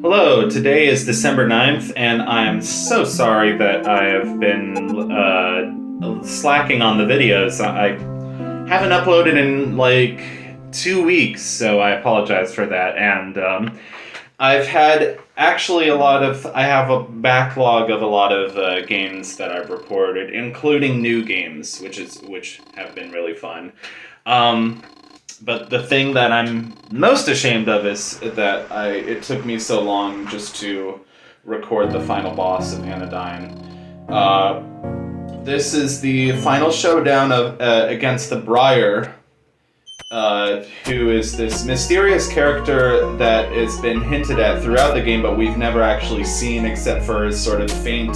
Hello, today is December 9th, and I'm so sorry that I have been slacking on the videos. I haven't uploaded in like 2 weeks, so I apologize for that. And I've had actually I have a backlog of a lot of games that I've recorded, including new games, which have been really fun. But the thing that I'm most ashamed of is that it took me so long just to record the final boss of Anodyne. This is the final showdown against the Briar, who is this mysterious character that has been hinted at throughout the game, but we've never actually seen except for his sort of faint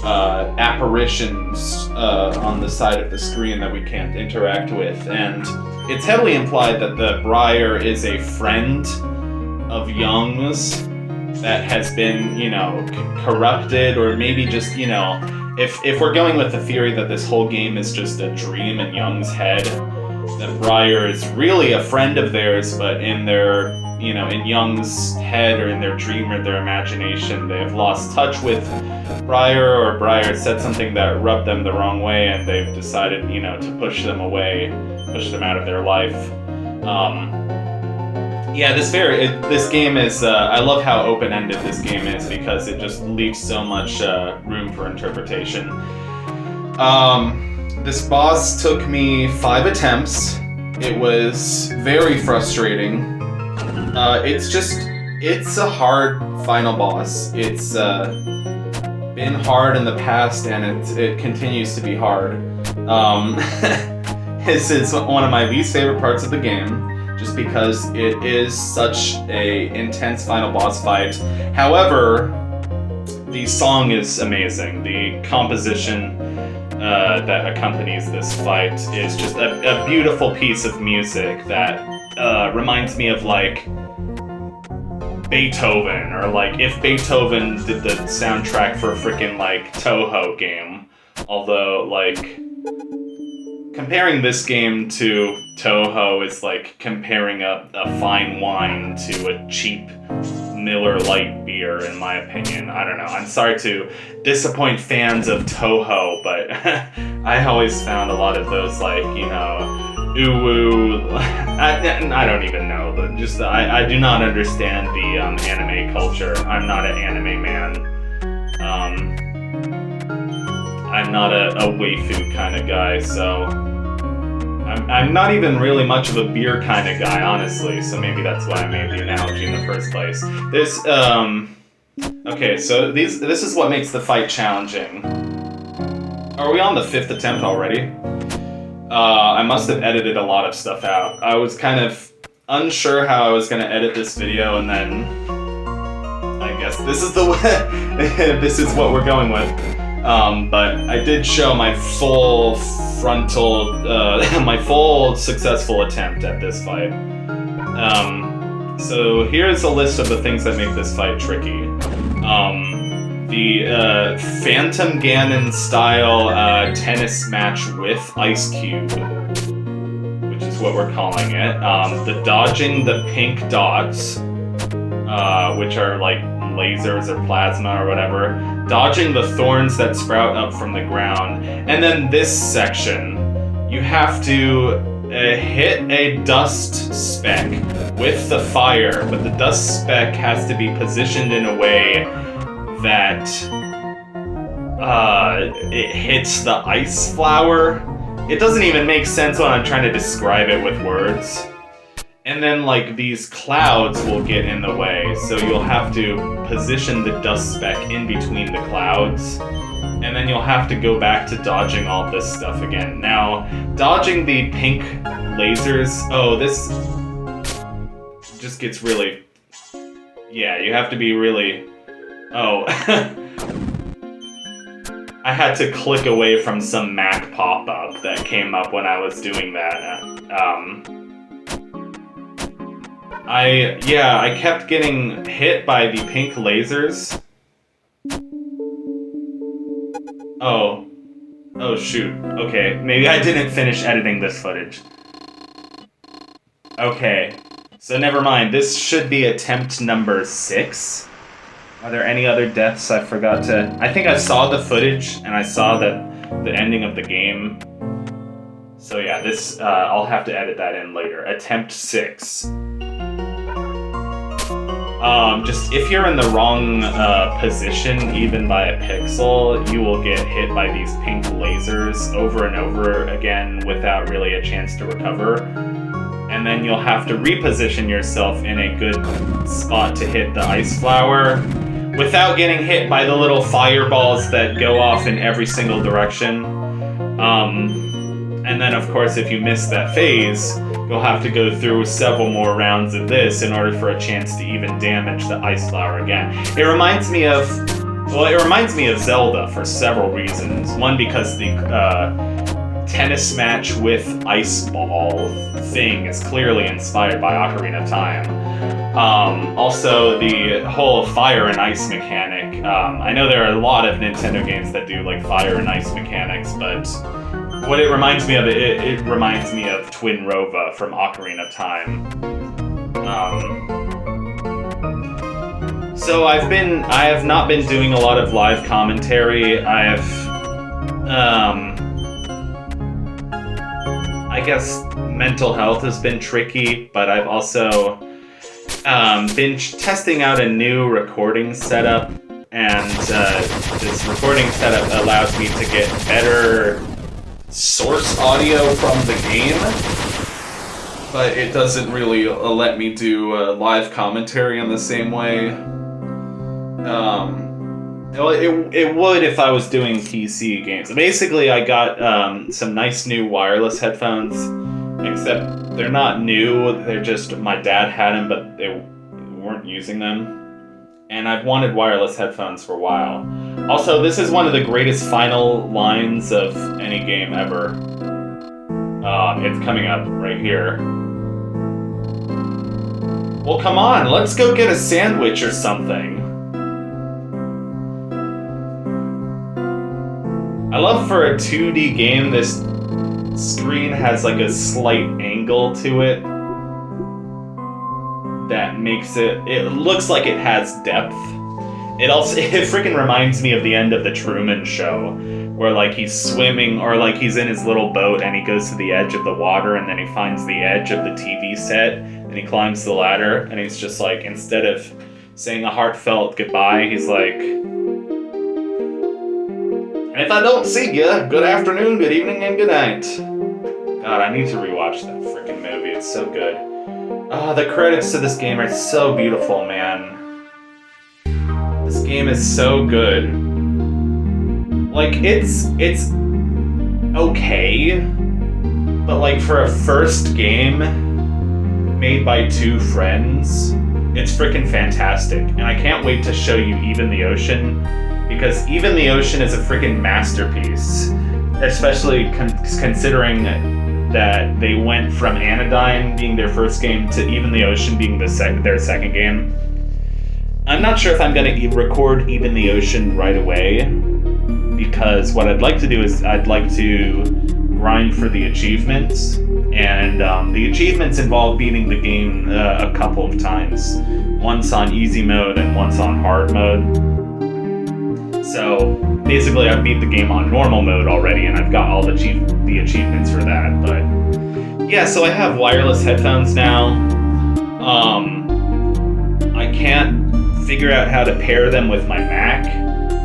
apparitions on the side of the screen that we can't interact with. And it's heavily implied that the Briar is a friend of Young's that has been, corrupted, or maybe just, if we're going with the theory that this whole game is just a dream in Young's head, that Briar is really a friend of theirs, but in their, in Young's head or in their dream or their imagination, they've lost touch with Briar, or Briar said something that rubbed them the wrong way, and they've decided, to push them away, push them out of their life. This game is, I love how open-ended this game is, because it just leaves so much room for interpretation. This boss took me 5 attempts. It was very frustrating. It's a hard final boss. It's been hard in the past, and it continues to be hard. This is one of my least favorite parts of the game, just because it is such a intense final boss fight. However, the song is amazing. The composition that accompanies this fight is just a beautiful piece of music that reminds me of like Beethoven, or like if Beethoven did the soundtrack for a freaking like Toho game. Although like comparing this game to Toho is like comparing a fine wine to a cheap Miller Lite beer, in my opinion. I don't know. I'm sorry to disappoint fans of Toho, but I always found a lot of those like, ooh-woo. I don't even know. I do not understand the anime culture. I'm not an anime man. I'm not a waifu kind of guy, so I'm not even really much of a beer kind of guy, honestly, so maybe that's why I made the analogy in the first place. Okay, so this is what makes the fight challenging. Are we on the 5th attempt already? I must have edited a lot of stuff out. I was kind of unsure how I was going to edit this video, and then I guess this is this is what we're going with. But I did show my full frontal, my full successful attempt at this fight. So here's a list of the things that make this fight tricky. The Phantom Ganon style tennis match with Ice Cube, which is what we're calling it. The dodging the pink dots, which are like lasers or plasma or whatever, dodging the thorns that sprout up from the ground, and then this section, you have to hit a dust speck with the fire, but the dust speck has to be positioned in a way that it hits the ice flower. It doesn't even make sense when I'm trying to describe it with words. And then, like, these clouds will get in the way, so you'll have to position the dust speck in between the clouds, and then you'll have to go back to dodging all this stuff again. Now, dodging the pink lasers, this just gets really... Yeah, you have to be really... I had to click away from some Mac pop-up that came up when I was doing that. I kept getting hit by the pink lasers. Oh shoot. Okay, maybe I didn't finish editing this footage. Okay, So never mind, this should be attempt number 6. Are there any other deaths I forgot to... I think I saw the footage, and I saw the ending of the game. So yeah, this, I'll have to edit that in later. Attempt 6. Just, if you're in the wrong position, even by a pixel, you will get hit by these pink lasers over and over again without really a chance to recover. And then you'll have to reposition yourself in a good spot to hit the ice flower without getting hit by the little fireballs that go off in every single direction. And then, of course, if you miss that phase, you'll have to go through several more rounds of this in order for a chance to even damage the ice flower again. It reminds me of Zelda for several reasons. One, because the tennis match with ice ball thing is clearly inspired by Ocarina of Time. Also, the whole fire and ice mechanic. I know there are a lot of Nintendo games that do like fire and ice mechanics, but what it reminds me of, it reminds me of Twin Rova from Ocarina of Time. So I have not been doing a lot of live commentary. I guess mental health has been tricky, but I've also been testing out a new recording setup, and this recording setup allows me to get better source audio from the game, but it doesn't really let me do live commentary in the same way. It would if I was doing PC games. Basically, I got some nice new wireless headphones, except they're not new, they're just, my dad had them, but they weren't using them. And I've wanted wireless headphones for a while. Also, this is one of the greatest final lines of any game ever. It's coming up right here. Well, come on, let's go get a sandwich or something. I love for a 2D game, this screen has like a slight angle to it that makes it looks like it has depth. It freaking reminds me of the end of the Truman Show, where like he's swimming, or like he's in his little boat and he goes to the edge of the water and then he finds the edge of the TV set and he climbs the ladder and he's just like, instead of saying a heartfelt goodbye, he's like, and if I don't see ya, good afternoon, good evening, and good night. God, I need to rewatch that freaking movie. It's so good. The credits to this game are so beautiful, man. This game is so good. Like, it's okay, but like for a first game made by two friends, it's freaking fantastic. And I can't wait to show you Even the Ocean, because Even the Ocean is a freaking masterpiece, especially considering that they went from Anodyne being their first game to Even the Ocean being their second game. I'm not sure if I'm going to record Even the Ocean right away, because what I'd like to do is I'd like to grind for the achievements, and the achievements involve beating the game a couple of times. Once on easy mode and once on hard mode. So basically I've beat the game on normal mode already, and I've got all the achievements for that. But yeah, so I have wireless headphones now. I can't figure out how to pair them with my Mac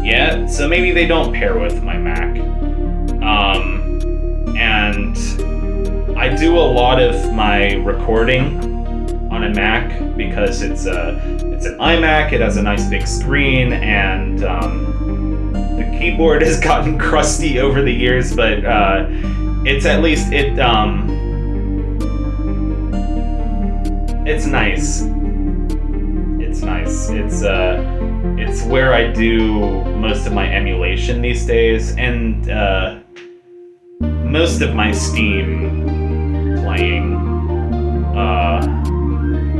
yet, so maybe they don't pair with my Mac. And I do a lot of my recording on a Mac because it's an iMac, it has a nice big screen, and the keyboard has gotten crusty over the years, but it's at least, it's nice. It's nice. It's where I do most of my emulation these days, and most of my Steam playing,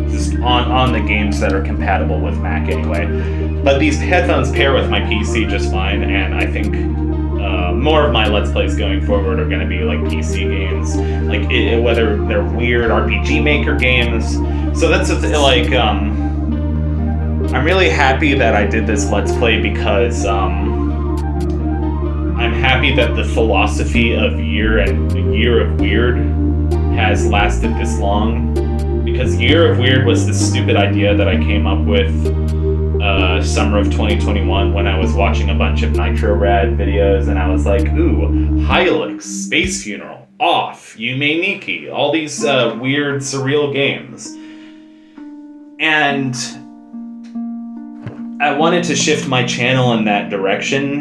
just on the games that are compatible with Mac anyway. But these headphones pair with my PC just fine, and I think more of my Let's Plays going forward are going to be like PC games, like whether they're weird RPG Maker games, So that's like, I'm really happy that I did this Let's Play because, I'm happy that the philosophy of Year of Weird has lasted this long. Because Year of Weird was the stupid idea that I came up with summer of 2021 when I was watching a bunch of Nitro Rad videos, and I was like, ooh, Hylics, Space Funeral, Off, Yume Nikki, all these weird, surreal games. And I wanted to shift my channel in that direction,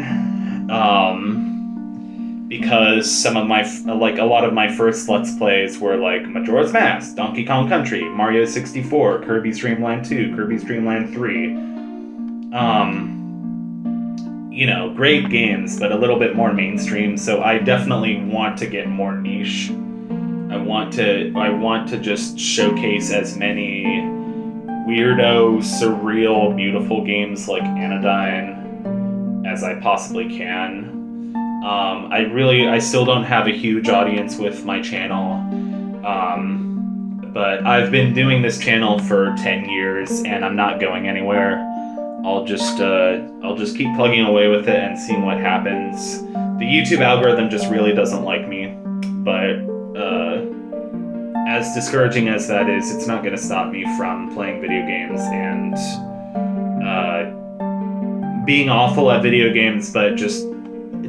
because some of my, like, a lot of my first Let's Plays were like Majora's Mask, Donkey Kong Country, Mario 64, Kirby's Dream Land 2, Kirby's Dream Land 3. You know, great games, but a little bit more mainstream, so I definitely want to get more niche. I want to just showcase as many weirdo, surreal, beautiful games like Anodyne as I possibly can. I still don't have a huge audience with my channel, but I've been doing this channel for 10 years and I'm not going anywhere. I'll just keep plugging away with it and seeing what happens. The YouTube algorithm just really doesn't like me, but as discouraging as that is, it's not going to stop me from playing video games and being awful at video games, but just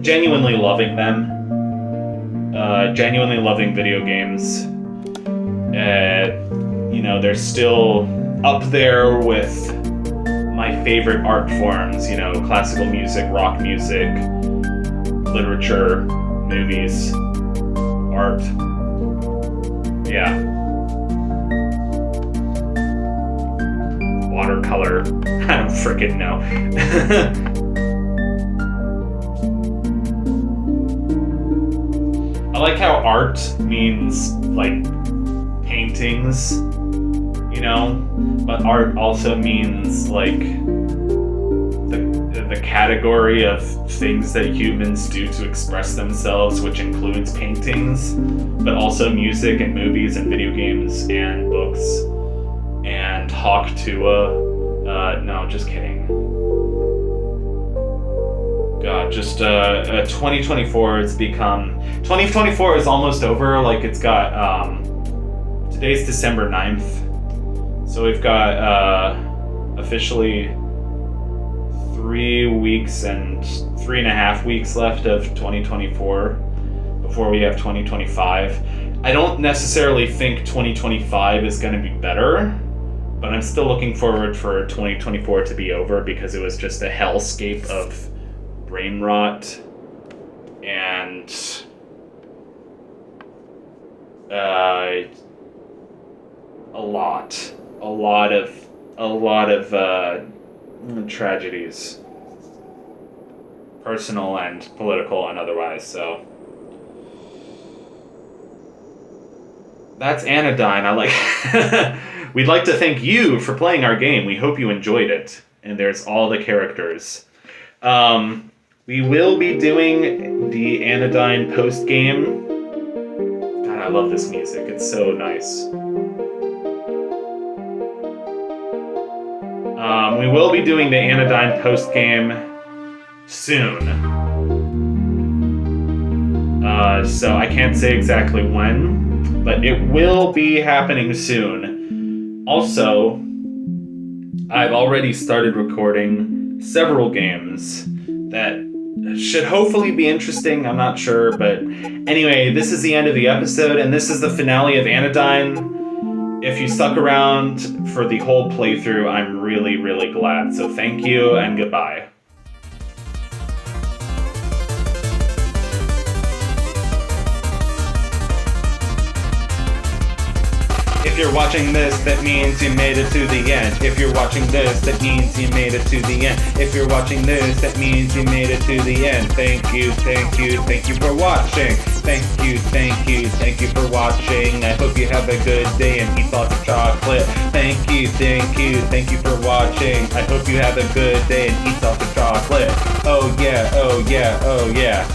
genuinely loving them. Genuinely loving video games. You know, they're still up there with my favorite art forms, you know, classical music, rock music, literature, movies, art. Yeah. Watercolor. I don't frickin' know. I like how art means, like, paintings, you know? But art also means, like, the category of things that humans do to express themselves, which includes paintings, but also music and movies and video games and books and Hawk Tuah. No, just kidding. God, just 2024 has become... 2024 is almost over, like it's got... today's December 9th. So we've got officially 3 weeks and 3.5 weeks left of 2024 before we have 2025. I don't necessarily think 2025 is going to be better, but I'm still looking forward for 2024 to be over because it was just a hellscape of brain rot and a lot of tragedies, personal and political and otherwise. So that's Anodyne. We'd like to thank you for playing our game. We hope you enjoyed it. And there's all the characters. We will be doing the Anodyne post game. God, I love this music. It's so nice. We will be doing the Anodyne post-game soon. So I can't say exactly when, but it will be happening soon. Also, I've already started recording several games that should hopefully be interesting. I'm not sure, but anyway, this is the end of the episode, and this is the finale of Anodyne. If you stuck around for the whole playthrough, I'm really, really glad. So thank you and goodbye. If you're watching this, that means you made it to the end. If you're watching this, that means you made it to the end. If you're watching this, that means you made it to the end. Thank you, thank you, thank you for watching. Thank you, thank you, thank you for watching. I hope you have a good day and eat lots of chocolate. Thank you, thank you, thank you for watching. I hope you have a good day and eat lots of chocolate. Oh yeah, oh yeah, oh yeah.